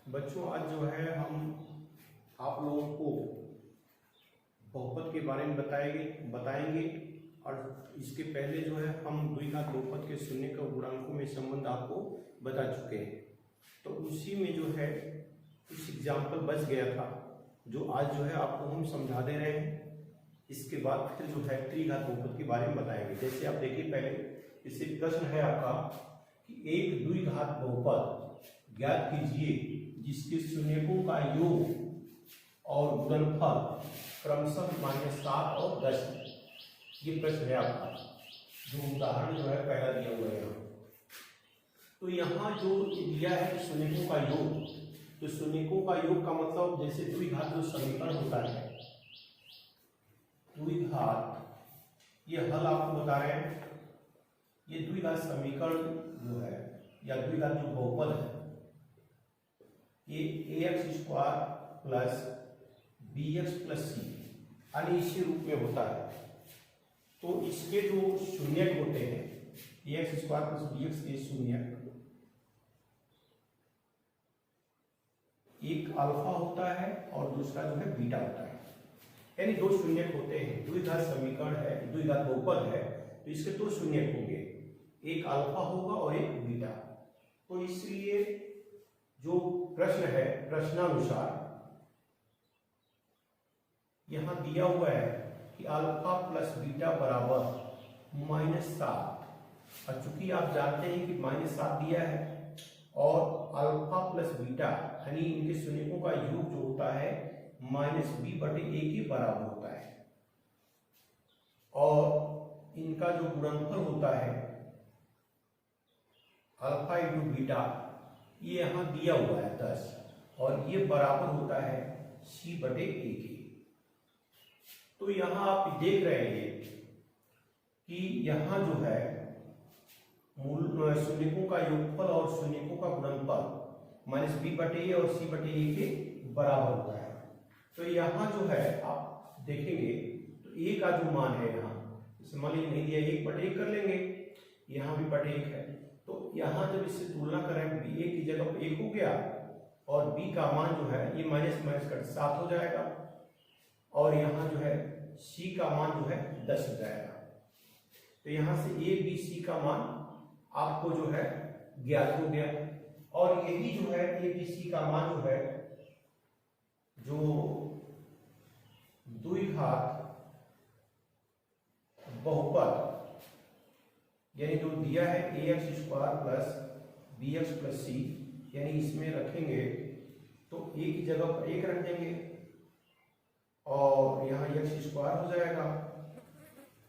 बच्चों आज जो है हम आप लोगों को बहुपद के बारे में बताएंगे और इसके पहले जो है हम द्विघात बहुपद के शून्य का गुणांकों में संबंध आपको बता चुके हैं। तो उसी में जो है कुछ एग्जाम्पल बच गया था जो आज जो है आपको हम समझा दे रहे हैं। इसके बाद फिर जो है त्रिघात बहुपद के बारे में बताएंगे। जैसे आप देखिए, पहले इससे प्रश्न है आपका कि एक द्विघात बहुपद ज्ञात कीजिए जिसके शून्यकों का योग और गुणनफल क्रमशः -7 और 10 है। ये प्रश्न है आपका, जो उदाहरण जो है पहला दिया हुआ है यहाँ। तो यहाँ जो दिया है शून्यकों का योग, तो शून्यकों का योग का मतलब जैसे द्विघात जो समीकरण होता है, द्विघात ये हल आपको बता रहे हैं। ये द्विघात समीकरण जो है या द्विघात जो बहुपद है, ये ax² plus bx plus c यानी इसी रूप में होता है। तो इसके जो शून्यक होते हैं ax² प्लस bx के शून्यक, एक अल्फा होता है और दूसरा जो है बीटा होता है। यानी दो शून्यक होते हैं। द्विघात समीकरण है, द्विघात बहुपद है, तो इसके दो शून्यक होंगे, एक अल्फा होगा और एक बीटा। तो इसलिए जो प्रश्न है, प्रश्नानुसार यहां दिया हुआ है कि अल्फा प्लस बीटा बराबर -7, और चूंकि आप जानते हैं कि -7 दिया है और अल्फा प्लस बीटा यानी इनके शून्यकों का योग जो होता है -b/a के बराबर होता है, और इनका जो गुणनफल होता है अल्फा इंटू बीटा, ये यहां दिया हुआ है 10, और ये बराबर होता है c/a के। तो यहां आप देख रहे हैं कि यहां जो है मूल शून्यकों का योगफल और शून्यकों का गुणनफल -b/a और c/a के बराबर होता है। तो यहाँ जो है आप देखेंगे तो a का जो मान है, यहाँ इसे मान लीजिए नहीं दिया, 1/1 कर लेंगे, यहाँ भी /1 है। तो यहाँ जब इससे तुलना करें, a की जगह पर 1 हो गया और b का मान जो है ये माइनस कट 7 हो जाएगा, और यहाँ जो है c का मान जो है 10 हो जाएगा। तो यहाँ से a b c का मान आपको जो है ज्ञात हो गया, और यही जो है a b c का मान जो है जो द्विघात बहुपद यानी जो दिया है ax² plus bx plus c, यानी इसमें रखेंगे तो a की जगह पर 1 रख देंगे और यहाँ x² हो जाएगा,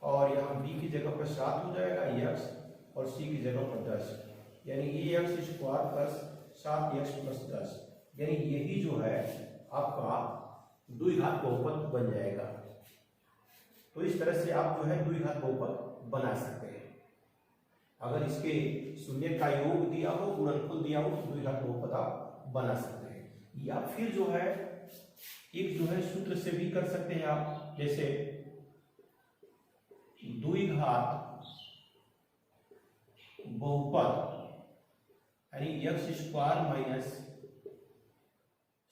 और यहाँ b की जगह पर 7 हो जाएगा x, और c की जगह पर 10, यानी ax² प्लस 7x प्लस 10, यानी यही जो है आपका द्विघात बहुपद बन जाएगा। तो इस तरह से आप जो है द्विघात बहुपद बना सकते हैं। अगर इसके शून्य का योग दिया हो, गुणनफल दिया हो, तो द्विघात बहुपद आप बना सकते हैं। या फिर जो है एक जो है सूत्र से भी कर सकते हैं आप, जैसे द्विघात बहुपद यानी x² माइनस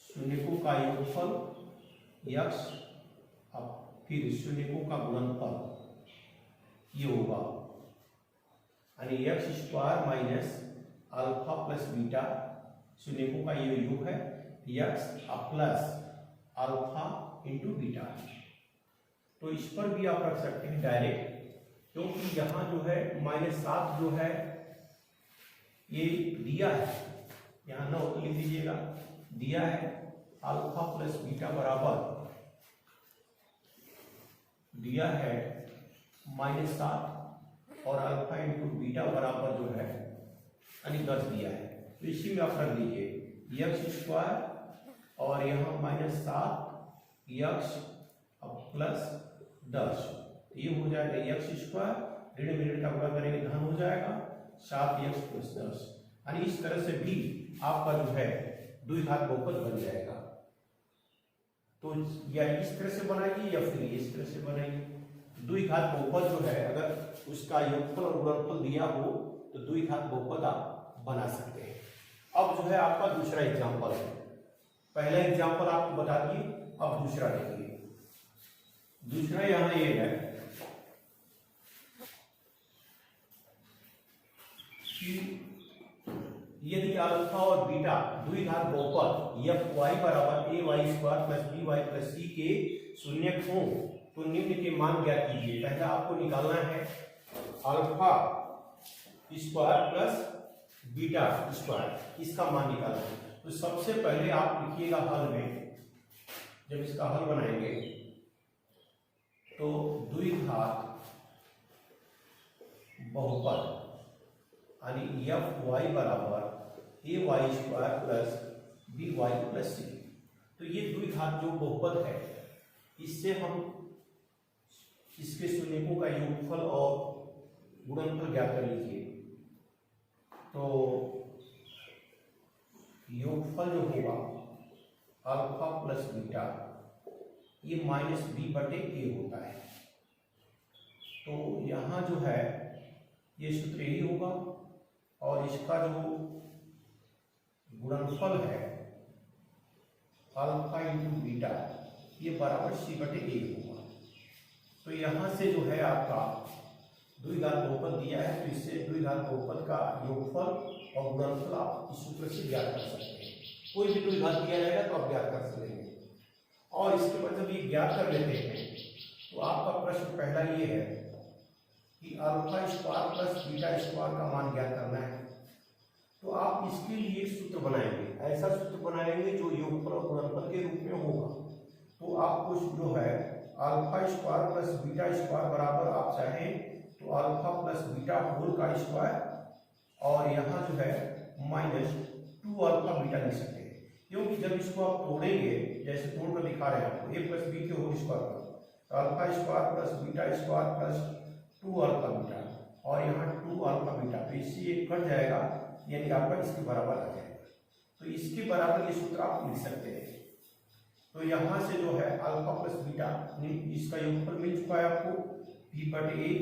शून्यकों का योगफल x, अब फिर शून्यकों का गुणनफल, ये होगा यानी x² minus alpha plus beta, शून्यकों का ये योग है x plus alpha into beta. तो इस पर भी आप रख सकते हैं डायरेक्ट, क्योंकि यहाँ जो है -7 जो है ये दिया है, यहाँ ना लिख दीजिएगा, दिया है अल्फा प्लस बीटा बराबर दिया है -7 और अल्फा इंटू बीटा बराबर जो है यानी 10 दिया है। तो इसी में आप रख दीजिए x² और यहाँ -7 x प्लस 10, ये हो जाएगा x², ऋण में ऋण का गुणा करेंगे धन हो जाएगा 7x प्लस 10, यानी इस तरह से भी आपका जो है द्विघात बहुपद बन जाएगा। तो या इस तरह से बनाइए या फिर इस तरह से बनाइए। द्विघात बहुपद जो है अगर उसका योगफल और गुणनफल दिया हो तो द्विघात बहुपद आप बना सकते हैं। अब जो है आपका दूसरा एग्जाम्पल है, पहला एग्जाम्पल आपको बता दिए, अब दूसरा देखिए। दूसरा यहां ये है कि यदि अल्फा और बीटा द्विघात बहुपद एफ वाई बराबर A Y square plus B Y plus C के शून्यक हों तो निम्न के मान ज्ञात कीजिए। पहले आपको निकालना है alpha square plus beta square, इसका मान निकालना है। तो सबसे पहले आप लिखिएगा हल में, जब इसका हल बनाएंगे तो द्विघात बहुपद यानी एफ वाई बराबर A Y square plus B Y plus C. तो ये द्विघात जो बहुपद है, इससे हम इसके शून्यकों का योगफल और गुणनफल ज्ञात कर लीजिए। तो योगफल जो होगा अल्फा प्लस बीटा, ये माइनस बी बटे ए होता है। तो यहाँ जो है ये सूत्र यही होगा, और इसका जो गुणनफल है अल्फा इंटू बीटा, ये बराबर सी बटे ए होगा। तो यहाँ से जो है आपका द्विघात बहुपद दिया है, तो इससे द्विघात बहुपद का योगफल और गुणनफल आप इस सूत्र से ज्ञात कर सकते हैं। कोई भी द्विघात दिया जाएगा तो आप ज्ञात कर सकेंगे। और इसके बाद जब ये ज्ञात कर लेते हैं तो आपका प्रश्न पहला ये है कि alpha square plus beta square का मान ज्ञात करना है। तो आप इसके लिए एक सूत्र बनाएंगे, ऐसा सूत्र बनाएंगे जो योगफल और गुणनफल के रूप में होगा। तो आपको जो है alpha square plus beta square बराबर आप चाहें तो अल्फा प्लस बीटा होल का स्क्वायर, और यहाँ जो है माइनस 2 अल्फा बीटा लिख सकते हैं। क्योंकि जब इसको आप तोड़ेंगे, जैसे तोड़कर दिखा रहे हैं आपको, ए प्लस बी के होल स्क्वायर पर, तो alpha square plus beta square plus 2 alpha beta, और यहाँ 2 अल्फा बीटा, तो इससे एक कट जाएगा, यानी आपका इसके बराबर आ जाएगा। तो इसके बराबर ये सूत्र आप लिख सकते हैं। तो यहाँ से जो है अल्फा प्लस बीटा, इसका योगफल मिल चुका है आपको, बी बटे ए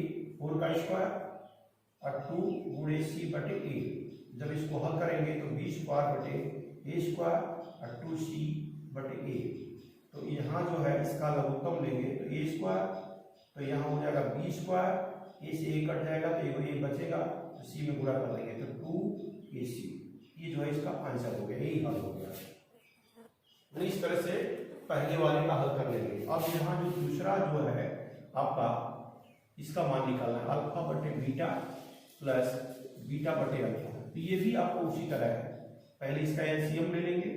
होल का स्क्वायर और 2 गुणे सी बटे ए। जब इसको हल करेंगे तो बी स्क्वायर बटे ए स्क्वायर और 2c बटे ए। तो यहाँ जो है इसका लघुत्तम लेंगे तो ए स्क्वायर, तो यहाँ हो जाएगा बी स्क्वायर, ए से ए कट जाएगा तो ए बचेगा, तो सी में गुणा कर देंगे तो 2ac। ये जो है इसका आंसर हो गया, यही हल हो गया। तो इस तरह से पहले वाले का हल कर लेंगे। अब यहाँ जो दूसरा जो है आपका, इसका मान निकालना है अल्फा बटे बीटा प्लस बीटा बटे अल्फा। तो ये भी आपको उसी तरह है, पहले इसका एलसीएम ले लेंगे,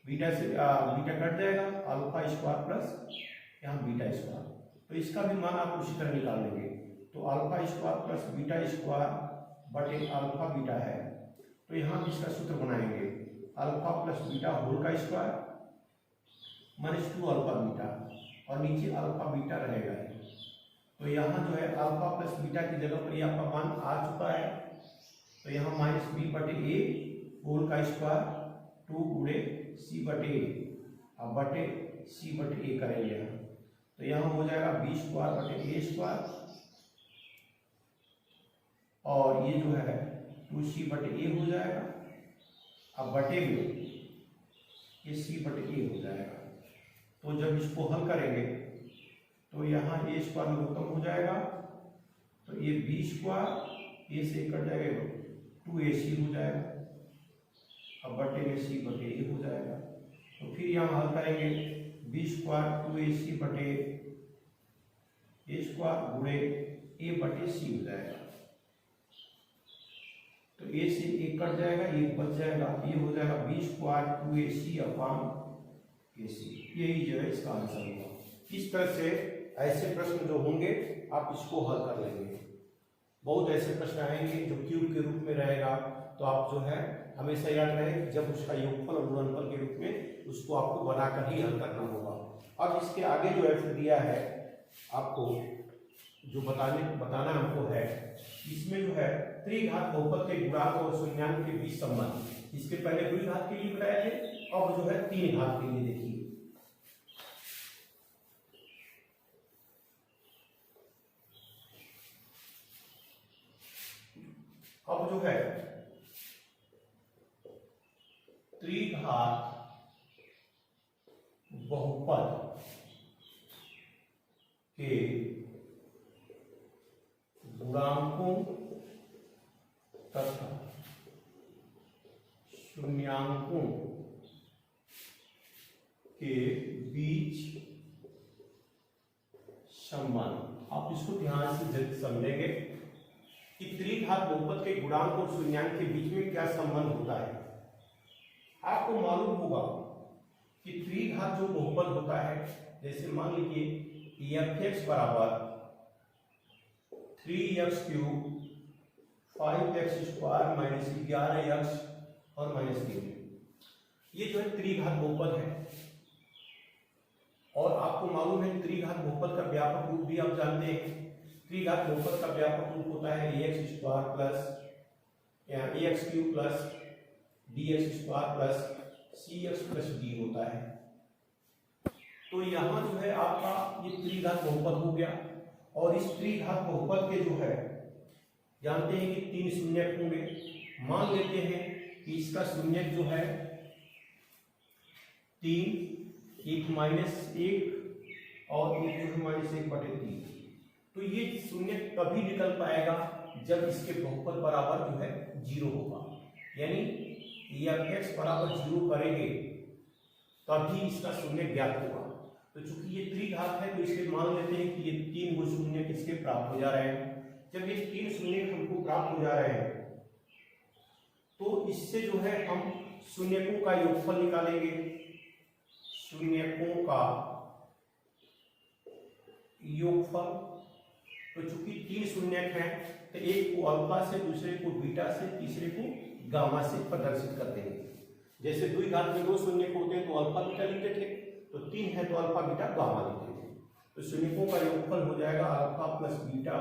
बीटा से बीटा कट जाएगा, अल्फा स्क्वायर प्लस यहाँ बीटा स्क्वायर, तो इसका भी मान आप उसी तरह निकाल लेंगे। तो alpha square plus beta square बटे अल्फा बीटा है, तो यहाँ इसका सूत्र बनाएंगे अल्फा प्लस बीटा होल का स्क्वायर माइनस 2 अल्फा बीटा, और नीचे अल्फा बीटा रहेगा। तो यहाँ जो है अल्फा प्लस बीटा की जगह पर ये आपका मान आ चुका है, तो यहाँ माइनस बी बटे ए होल का स्क्वायर 2 गुणे सी बटे ए, अब बटे सी बटे ए करेंगे यहाँ, तो यहाँ हो जाएगा बी स्क्वायर बटे ए स्क्वायर, और ये जो है 2c बटे ए हो जाएगा, अब बटे में ये सी बटे ए हो जाएगा। तो जब इसको हल करेंगे तो यहाँ ए स्क्वायर लघुत्तम हो जाएगा, तो ये बी स्क्वायर ए से कट जाएगा 2ac हो जाएगा, अब बटे में सी बटे ए हो जाएगा। तो फिर यहाँ हल करेंगे बी स्क्वायर 2ac बटे ए स्क्वायर गुणे ए बटे सी हो जाएगा, तो ए से एक कट जाएगा, एक बच जाएगा, ये हो जाएगा B square 2ac upon ac। यही जो है इसका आंसर होगा। इस तरह से ऐसे प्रश्न जो होंगे आप इसको हल कर लेंगे। बहुत ऐसे प्रश्न आएंगे जो क्यूब के रूप में रहेगा, तो आप जो है हमेशा याद रहे कि जब उसका योगफल और गुणनफल के रूप में उसको आपको बनाकर ही हल करना होगा। अब इसके आगे जो है फिर दिया है आपको, जो बताना हमको है, इसमें जो है त्रिघात बहुपद के गुणांक और शून्याङ्क के बीच संबंध। इसके पहले द्विघात के लिए बताया थे, अब जो है तीन घात के लिए देखिए। अब जो है त्रिघात बहुपद के गुणांकों तथा शून्यांकों के बीच संबंध। आप इसको ध्यान से समझेंगे कि त्रिघात बहुपद के गुणांक और शून्यांक के बीच में क्या संबंध होता है। आपको मालूम होगा कि त्रिघात जो बहुपद होता है, जैसे मान लीजिए f(x) बराबर 3x³ 5x² माइनस 11x और माइनस 3, ये जो है त्रिघात बहुपद है। और आपको मालूम है त्रिघात बहुपद का व्यापक रूप भी आप जानते हैं। त्रिघात बहुपद का व्यापक रूप होता है ax² plus ax³ plus bx² plus cx plus d होता है। तो यहाँ जो है आपका ये त्रिघात बहुपद हो गया। और इस त्रिघात बहुपद के जो है जानते हैं कि 3 शून्यक होंगे। मान लेते हैं कि इसका शून्यक जो है 3, एक -1 और एक जो है -1/3। तो ये शून्य कभी निकल पाएगा जब इसके बहुपद बराबर जो है 0 होगा, यानी f(x) बराबर 0 करेंगे तभी इसका शून्य ज्ञात होगा। तो चूंकि ये त्रिघात है तो इसके मान लेते हैं कि ये 3 गो शून्य किसके प्राप्त हो जा रहे हैं। जब ये 3 शून्य हमको प्राप्त हो जा रहे हैं तो इससे जो है हम शून्यकों का योगफल निकालेंगे। शून्यकों का योगफल, तो चूंकि 3 शून्यक हैं तो एक को अल्फा से, दूसरे को बीटा से, तीसरे को गामा से प्रदर्शित करते हैं। जैसे द्विघात में 2 शून्यक होते हैं तो अल्फा बीटा लिखते थे, तो 3 है तो अल्फा बीटा गामा लिखते थे। तो शून्यकों का योगफल हो जाएगा alpha plus beta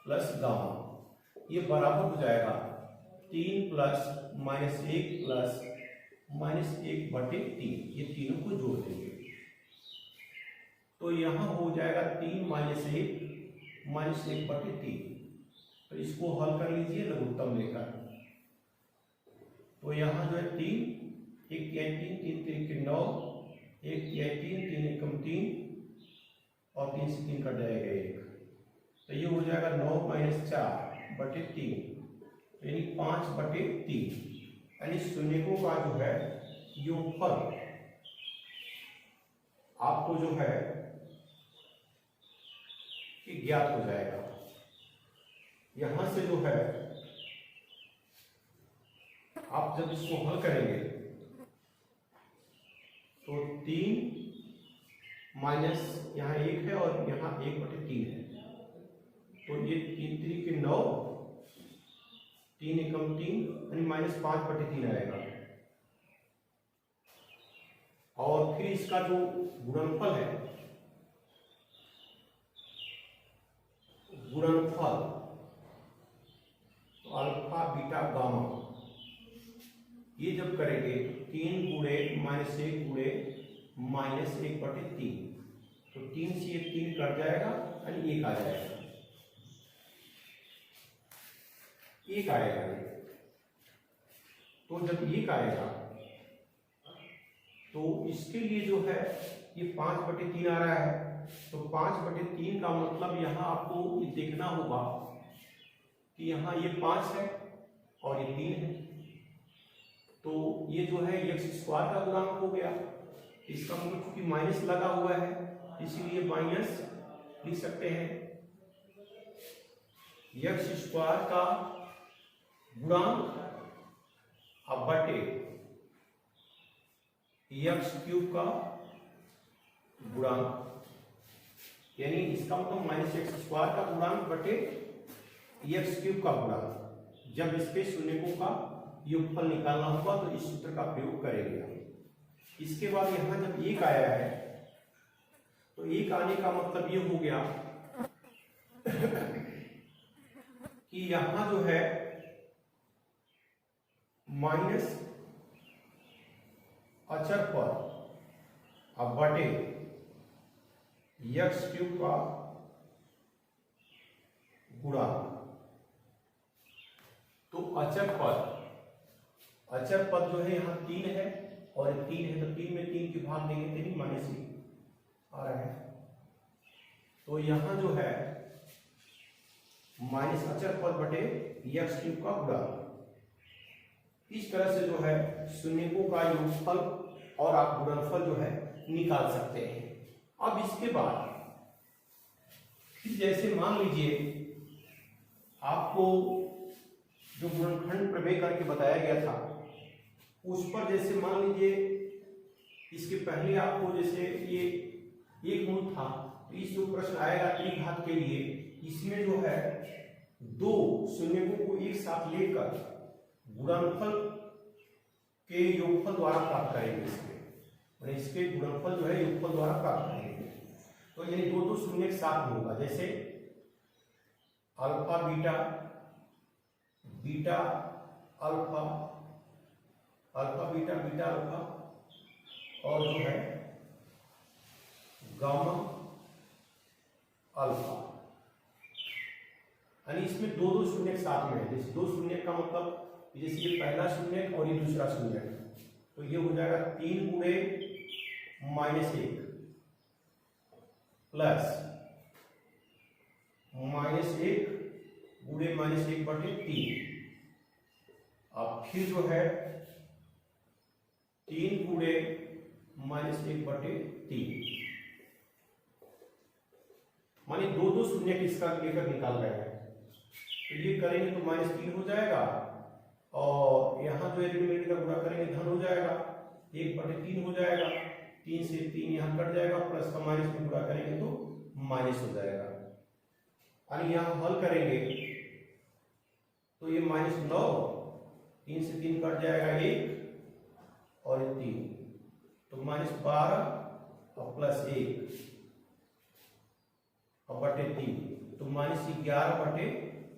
plus gamma. ये बराबर हो जाएगा 3 प्लस -1 प्लस -1/3। ये तीनों को जोड़ देंगे तो यहाँ हो जाएगा 3 - 1 -1/3। तो इसको हल कर लीजिए लघुत्तम लेकर। तो यहाँ जो है 3, 1 या 3, 3 3 के 9, 1 या 3, 3 एकम 3 और 3 से 3 कट जाएगा 1। तो ये हो जाएगा 9 - 4/3, यानी 5/3। यानी शून्यकों का जो है योगफल आपको जो है कि ज्ञात हो जाएगा। यहां से जो है आप जब इसको हल करेंगे तो 3 माइनस यहाँ 1 है और यहाँ 1/3 है, तो ये 3 3 के 9, 3 एकम 3 यानी -5/3 आएगा। और फिर इसका जो गुणनफल है, गुणनफल तो अल्फा बीटा गामा, ये जब करेंगे 3 गुणे -1 गुणे -1/3, तो 3 से ये 3 कट जाएगा यानी 1 आ जाएगा, 1 आएगा। तो जब 1 आएगा तो इसके लिए जो है ये 5/3 आ रहा है। तो 5/3 का मतलब यहाँ आपको ये देखना होगा कि यहाँ ये 5 है और ये 3 है, तो ये जो है x² का गुणांक हो गया। इसका मतलब क्योंकि माइनस लगा हुआ है इसीलिए माइनस लिख सकते हैं। x² का गुणांक अब बटे x³ का गुणांक, यानी इसका मतलब -x² का गुणांक बटे x³ का गुणांक। जब इसके शून्यकों का योगफल निकालना होगा तो इस सूत्र का प्रयोग करेंगे। इसके बाद यहां जब 1 आया है तो 1 आने का मतलब ये हो गया कि यहां जो है माइनस अचर पर अब बटे x³ का गुणा। तो अचर पर अचर पद जो है यहाँ 3 है और 3 है, तो 3 में 3 की भाग देंगे, 3 माइनस ही आ रहा है। तो यहाँ जो है माइनस अचर पद बटे एक्स क्यूब का गुणा। इस तरह से जो है शून्यकों का योगफल और आप गुणनफल जो है निकाल सकते हैं। अब इसके बाद फिर जैसे मान लीजिए आपको जो गुणनखंड प्रमेय करके बताया गया था उस पर जैसे मान लीजिए इसके पहले आपको जैसे ये एक मूल था, तो इस जो प्रश्न आएगा त्रिघात के लिए, इसमें जो है दो शून्यकों को एक साथ लेकर गुणनफल के योगफल द्वारा प्राप्त करेंगे। इसके गुणनफल जो है योगफल द्वारा प्राप्त करेंगे। तो यानी दो शून्य के साथ में होगा, जैसे alpha beta, beta alpha, alpha beta, beta alpha, और जो है गामा अल्फा। यानी इसमें दो शून्य के साथ में है। जैसे दो शून्य का मतलब जैसे ये पहला शून्य और ये दूसरा शून्य, तो ये हो जाएगा 3 गुणे -1 प्लस -1 गुणे -1 बटे 3। अब फिर जो है 3 गुणे -1 बटे 3, माने दो शून्य किसका लेकर निकाल रहे हैं। तो ये करेंगे तो -3 हो जाएगा, और यहाँ जो ऋण का गुणा करेंगे धन हो जाएगा, 1 बटे 3 हो जाएगा, 3 से 3 यहाँ कट जाएगा, प्लस का माइनस में गुणा करेंगे तो माइनस हो जाएगा। यानी यहाँ हल करेंगे तो ये -9, 3 से 3 कट जाएगा 1 और 3, तो -12 और प्लस 1 और बटे 3, तो -11 बटे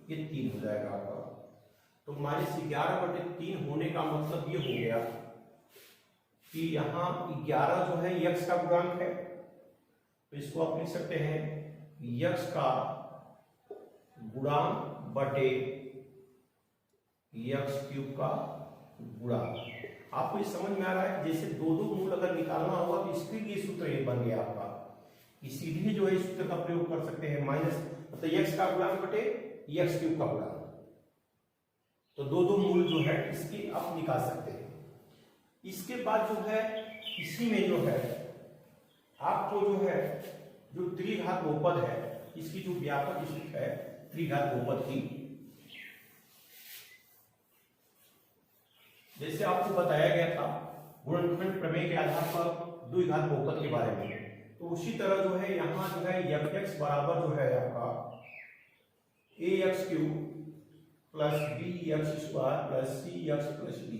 ये 3 हो जाएगा आपका। तो -11 बटे 3 होने का मतलब ये हो गया कि यहाँ 11 जो है यक्स का गुणांक है, तो इसको आप लिख सकते हैं यक्स का गुणांक बटे यक्स क्यूब का गुणांक। आपको ये समझ में आ रहा है। जैसे दो मूल अगर निकालना होगा तो इसके लिए सूत्र ये बन गया आपका, इसीलिए जो है सूत्र का प्रयोग कर सकते हैं, माइनस मतलब यक्स का गुणांक बटे यक्स क्यूब का गुणांक। तो दो मूल जो है इसकी आप निकाल सकते हैं। इसके बाद जो है इसी में जो है आपको जो है जो त्रिघात बहुपद है, इसकी जो व्यापक स्थिति है त्रिघात बहुपद की, जैसे आपको बताया गया था गुणनखंड प्रमेय के आधार पर द्विघात बहुपद के बारे में, तो उसी तरह जो है यहाँ जो है f(x) बराबर जो है आपका ax³ plus bx² plus cx plus d,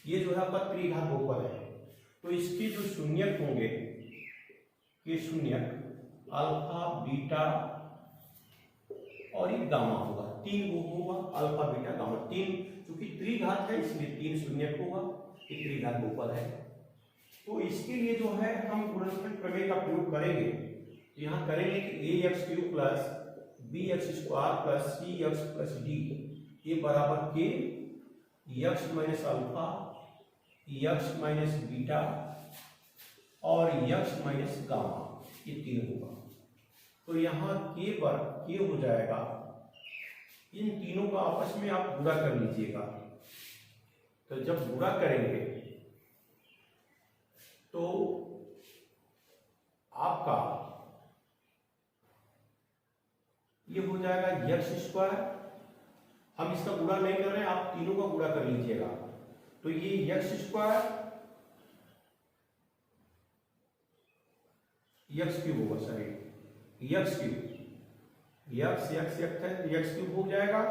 ये जो है आपका त्रिघात बहुपद है। तो इसके जो शून्यक होंगे ये शून्यक अल्फा बीटा और ये गामा होगा, 3 होगा अल्फा बीटा गामा, 3 क्योंकि त्रिघात है इसलिए 3 शून्यक होगा, ये त्रिघात बहुपद है। तो इसके लिए जो है हम गुणनखंड प्रमेय का प्रयोग करेंगे। तो यहाँ करेंगे कि ax³ plus bx² plus cx plus d ये बराबर के x minus alpha, x minus beta और x माइनस गामा, ये 3 होगा। तो यहाँ के पर के हो जाएगा, इन तीनों का आपस में आप गुणा कर लीजिएगा। तो जब गुणा करेंगे तो आपका ये हो जाएगा x², हम इसका गुणा नहीं कर रहे हैं, आप तीनों का गुणा कर लीजिएगा। तो ये x² x³ होगा, सॉरी x³ x³ हो जाएगा,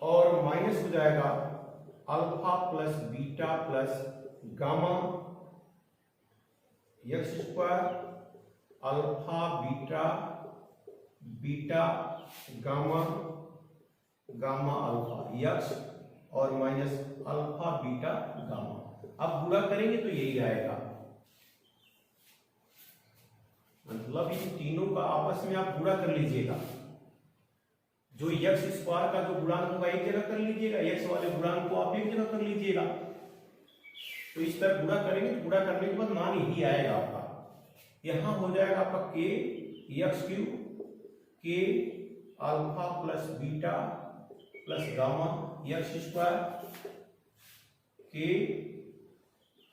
और माइनस हो जाएगा alpha plus beta plus gamma, x² alpha beta beta gamma gamma alpha x और माइनस अल्फा बीटा गामा। अब गुणा करेंगे तो यही आएगा, मतलब इन तीनों का आपस में आप गुणा कर लीजिएगा। जो x² का जो गुणांक होगा एक जगह कर लीजिएगा, x वाले गुणांक को आप एक जगह कर लीजिएगा। तो इस तरह गुणा करेंगे तो गुणा करने के बाद मान यही आएगा आपका। यहां हो जाएगा आपका के एक्स क्यूब के alpha plus beta plus gamma X square के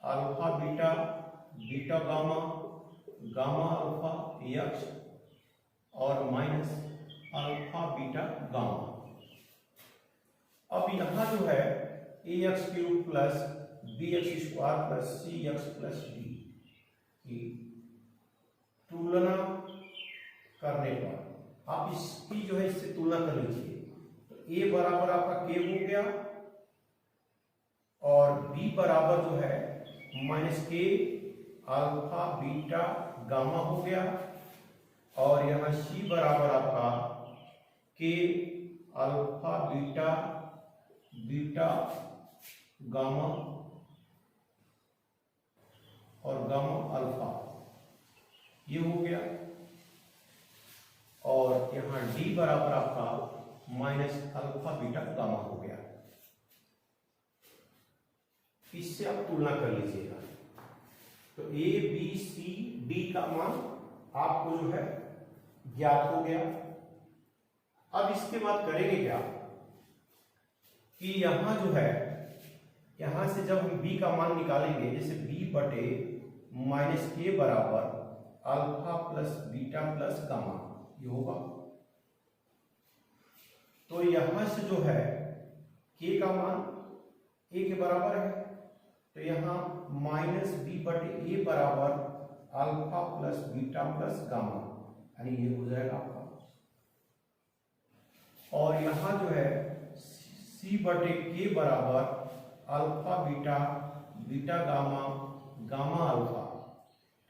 alpha beta beta gamma gamma alpha X और माइनस अल्फा बीटा गामा। अब यहाँ जो है A X cube plus B X square plus C X plus D की तुलना करने पर आप इसकी जो है इससे तुलना कर लीजिए। तो ए बराबर आपका के हो गया और बी बराबर जो है माइनस के अल्फा बीटा गामा हो गया और यहाँ सी बराबर आपका के अल्फा बीटा बीटा गामा और गामा अल्फा ये हो गया और यहाँ डी बराबर आपका माइनस अल्फा बीटा गामा हो गया। इससे आप तुलना कर लीजिएगा। तो ए बी सी डी का मान आपको जो है ज्ञात हो गया। अब इसके बाद करेंगे क्या कि यहां जो है यहां से जब हम b का मान निकालेंगे, जैसे b बटे माइनस के बराबर alpha plus beta plus gamma ये होगा। तो यहां से जो है k का मान a के बराबर है, तो यहां माइनस b बटे a बराबर alpha plus beta plus gamma यानी ये हो जाएगा आपका। और यहां जो है c बटे के बराबर alpha beta beta gamma gamma alpha.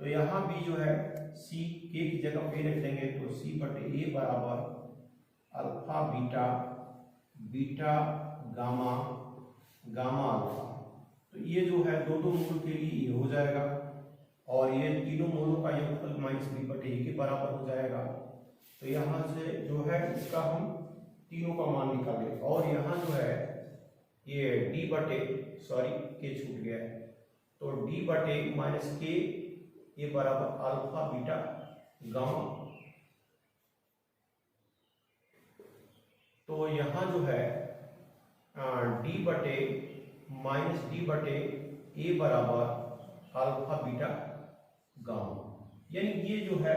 तो यहाँ भी जो है c के की जगह पे रख देंगे तो c बटे ए बराबर alpha beta beta gamma gamma alpha. तो ये जो है दो मूल के लिए ये हो जाएगा और ये तीनों मूलों का योगफल माइनस बी बटे ए के बराबर हो जाएगा। तो यहाँ से जो है इसका हम तीनों का मान निकालें और यहाँ जो है ये d बटे सॉरी के छूट गया है, तो d बटे माइनस के ये बराबर अल्फा बीटा गामा। तो यहाँ जो है d बटे माइनस डी बटे ए बराबर अल्फा बीटा गामा। यानी ये जो है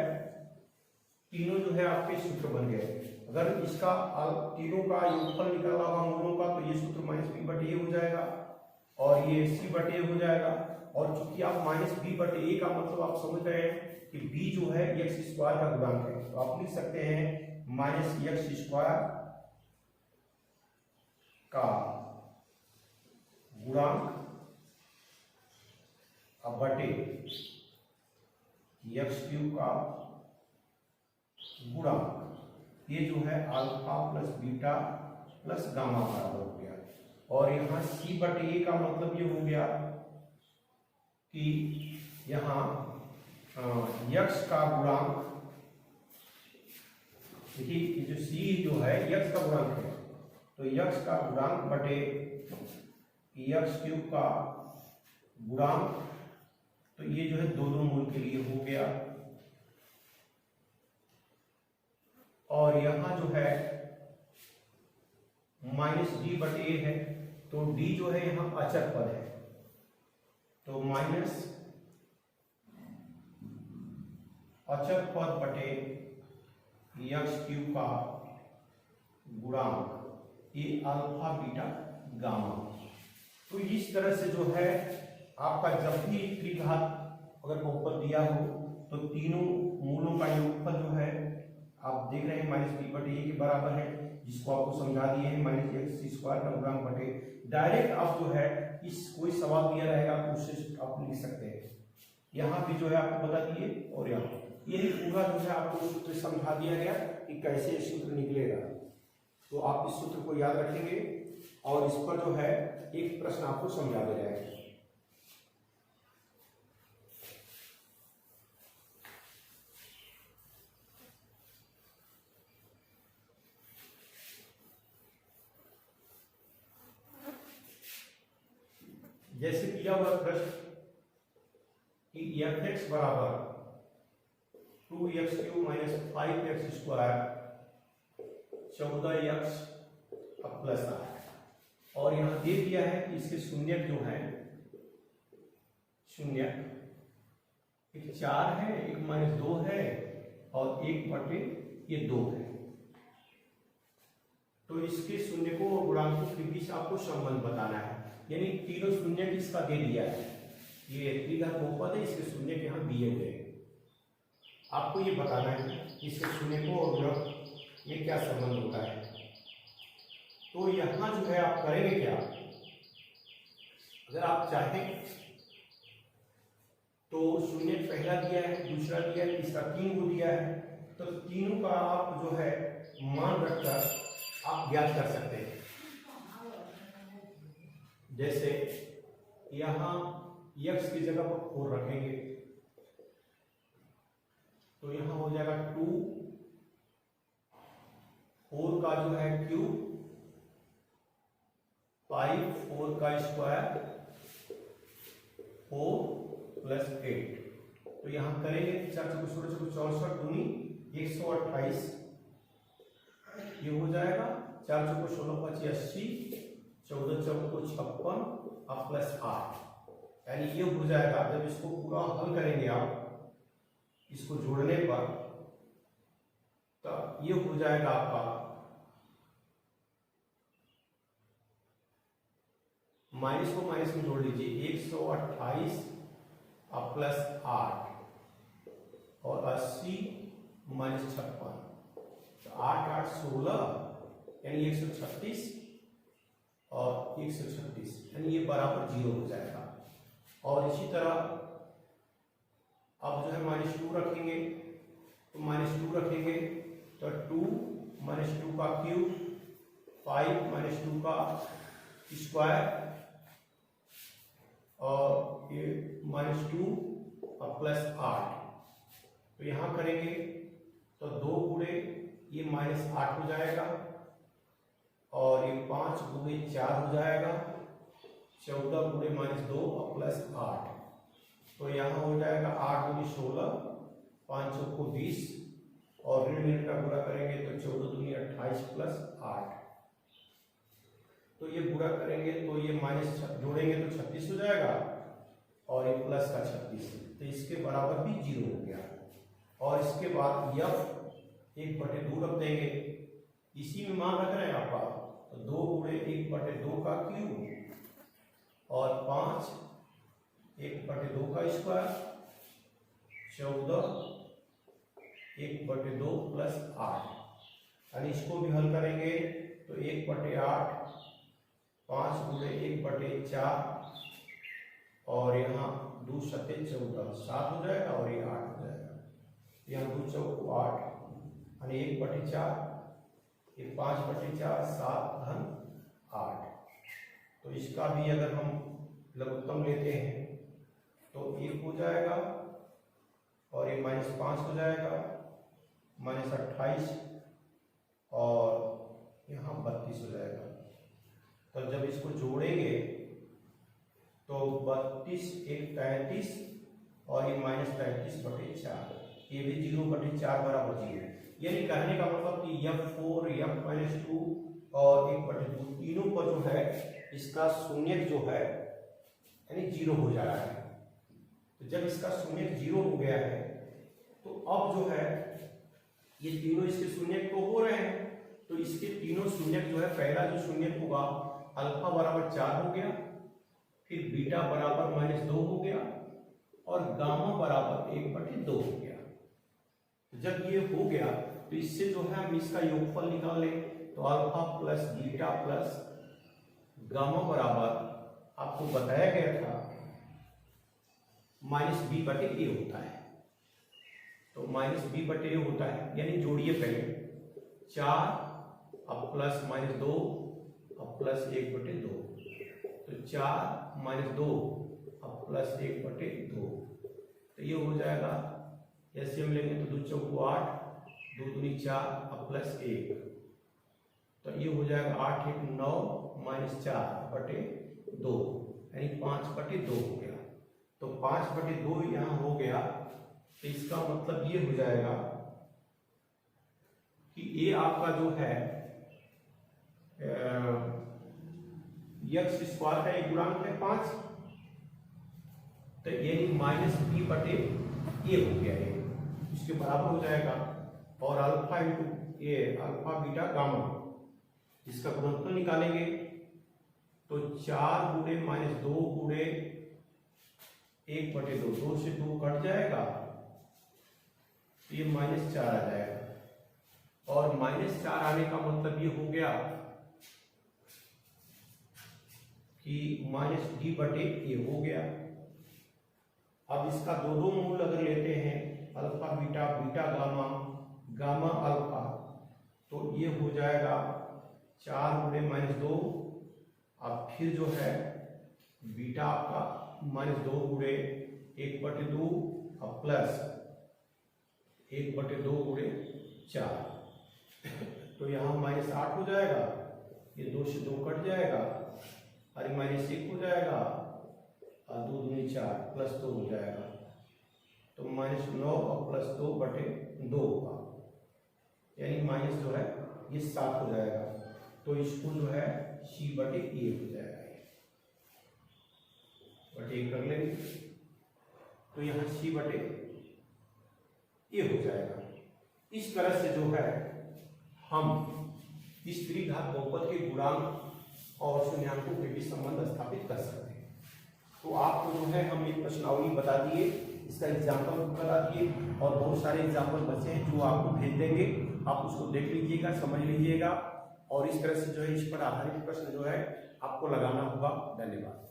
तीनों जो है आपके सूत्र बन गए। अगर इसका तीनों का योगफल निकाला होगा मूलों का तो ये सूत्र माइनस बी बटे ए हो जाएगा और ये सी बटे ए हो जाएगा। और चूंकि आप माइनस बी बटे ए का मतलब आप समझ रहे हैं कि बी जो है एक्स स्क्वायर का गुणांक है, तो आप लिख सकते हैं माइनस एक्स स्क्वायर का गुणांक अब बटे एक्स क्यूब का गुणांक, ये जो है alpha plus beta plus gamma बराबर हो गया। और यहाँ सी बटे ए का मतलब ये हो गया कि यहाँ यक्स का गुणांक, देखिए ये जो सी जो है यक्स का गुणांक है, तो यक्स का गुणांक बटे यक्स क्यूब का गुणांक, तो ये जो है दो मूल के लिए हो गया। और यहां जो है माइनस डी बटे ए है, तो डी जो है यहां अचर पद है, तो माइनस अचर पद बटे एक्स क्यूब का गुणांक, ये अल्फा बीटा गामा। तो इस तरह से जो है आपका जब भी त्रिघात अगर बहुपद दिया हो तो तीनों मूलों का योगफल जो है आप देख रहे हैं माइनस बी बटे ए के बराबर है, जिसको आपको समझा दिए हैं माइनस एक्स स्क्वायर का गुणांक बटे। डायरेक्ट आप जो है इस कोई सवाल दिया रहेगा तो उससे आप लिख सकते हैं। यहाँ भी जो है आपको बता दिए और यहाँ यही पूरा जो है आपको सूत्र समझा दिया गया कि कैसे सूत्र निकलेगा। तो आप इस सूत्र को याद रखेंगे और इस पर जो है एक प्रश्न आपको समझा दे रहा है। जैसे दिया हुआ प्रश्न कि fx बराबर 2x³ minus 5x² 14x plus 8, और यहाँ दे दिया है कि इसके शून्य जो है, शून्य एक 4 है, एक -2 है और 1/, ये 2 है। तो इसके शून्य को और गुणांकों के बीच आपको संबंध बताना है, यानी तीनों शून्य किसका दे दिया है, ये त्रिघात बहुपद है, इसके शून्य के यहाँ दिए हुए हैं। आपको ये बताना है इसके शून्य को और गुणक में क्या संबंध होता है। तो यहाँ जो है आप करेंगे क्या, अगर आप चाहें तो शून्य पहला दिया है, दूसरा दिया है, तीसरा 3 को दिया है, तो तीनों का आप जो है मान रखकर आप ज्ञात कर सकते हैं। जैसे यहाँ x की जगह पर 4 रखेंगे तो यहाँ हो जाएगा 2, 4 का जो है क्यूब, 5, 4 का स्क्वायर, 4 + 8। तो यहाँ करेंगे 4 × 16 = 64 दूनी 128, ये हो जाएगा 4 × 16 = 80, 14 × 56 और +8, यानी ये हो जाएगा। जब इसको पूरा हल करेंगे आप इसको जोड़ने पर, तो ये हो जाएगा आपका माइनस को माइनस में जोड़ लीजिए, 128 + 8 और 80 - 56, तो 8 8 16 यानी 136 और 136, यानी ये बराबर 0 हो जाएगा। और इसी तरह अब जो है -2 रखेंगे, तो -2 रखेंगे तो 2 - 2 का क्यूब, 5 - 2 का स्क्वायर और ये -2 और +8। तो यहाँ करेंगे तो 2 गुणे ये -8 हो जाएगा और ये 5 गुणे 4 हो जाएगा, 14 गुणे -2 और +8। तो यहाँ हो जाएगा 8 दूनी 16, 5 चौको 20 और ऋण का गुणा करेंगे तो 14 दूनी 28 + 8। तो ये पूरा करेंगे तो ये माइनस जोड़ेंगे तो 36 हो जाएगा और ये प्लस का 36, तो इसके बराबर भी 0 हो गया। और इसके बाद f 1/2 रख देंगे, इसी में मान रख रहे हैं आपका, तो 2 गुणे 1/2 का क्यूब और 5 1/2 का स्क्वायर, 14 1/2 + 8, यानी इसको भी हल करेंगे तो 1/8, 5 गुणे 1/4 और यहाँ 2 × 7 = 14, 7 हो जाएगा और ये 8 हो जाएगा। यहाँ 2 × 8 यानी 1/4, ये 5/4, 7 × 8। तो इसका भी अगर हम लघुत्तम लेते हैं तो 1 हो जाएगा और ये -5 हो जाएगा, -28 और यहाँ 32 हो जाएगा। तो जब इसको जोड़ेंगे तो 32 1 33 और ये -33/4, ये भी 0/4 बराबर 0। यानी कहने का मतलब कि f4 f-2 और 1/2 तीनों पर जो है इसका शून्य जो है यानी 0 हो जा रहा है। तो जब इसका शून्य 0 हो गया है तो अब जो है ये तीनों इसके शून्य तो हो रहे हैं, तो इसके तीनों शून्य जो है, पहला जो शून्य होगा अल्फा बराबर 4 हो गया, फिर बीटा बराबर -2 हो गया और गामा बराबर 1/2 हो गया। जब ये हो गया तो इससे जो है हम इसका योगफल निकाल लें, तो alpha plus beta plus gamma बराबर आपको बताया गया था -b/a होता है। तो -b/a होता है, यानी जोड़िए पहले 4 अब प्लस -2 अब प्लस 1/2, तो 4 - 2 अब प्लस 1/2, तो ये हो जाएगा। ऐसे हम लेंगे तो 2 × 8, 2 दूनी 4 अब प्लस 1, तो ये हो जाएगा 8 × 1 = 9 -4/2। यानी 5/2 हो गया। तो 5/2 यहाँ हो गया, तो इसका मतलब ये हो जाएगा कि ये आपका जो है x स्क्वायर का एक गुणांक है 5, तो यानी -b/a हो गया ये, इसके बराबर हो जाएगा। और अल्फा इंटू ए अल्फा बीटा गामा, इसका गुणनफल निकालेंगे तो 4 गुणे -2 गुणे 1/2, 2 से 2 कट जाएगा, ये -4 आ जाएगा। और -4 आने का मतलब ये हो गया कि -d/a हो गया। अब इसका दो मूल अगर लेते हैं, alpha beta beta gamma gamma alpha, तो ये हो जाएगा 4 गुणे -2, अब फिर जो है बीटा आपका -2 गुणे 1/2 अब प्लस 1/2 गुणे 4, तो यहाँ -8 हो जाएगा, ये 2 से 2 कट जाएगा, अरे -1 हो जाएगा, और 2 दूनी 4 +2 हो जाएगा, तो -9 और +2/2 होगा, यानी माइनस जो है ये 7 हो जाएगा। तो इसको जो है c/a हो जाएगा, बटे कर लेंगे, तो यहाँ c/a हो जाएगा। इस तरह से जो है हम इस द्विघात बहुपद के गुणांक और शून्याङ्कों के बीच संबंध स्थापित कर सकते हैं। तो आपको जो है हम एक प्रश्नावली बता दिए, इसका एग्जाम्पल बता दिए, और बहुत सारे एग्जाम्पल बचे हैं जो आपको भेज देंगे, आप उसको देख लीजिएगा, समझ लीजिएगा, और इस तरह से जो है इस पर आधारित प्रश्न जो है आपको लगाना होगा। धन्यवाद।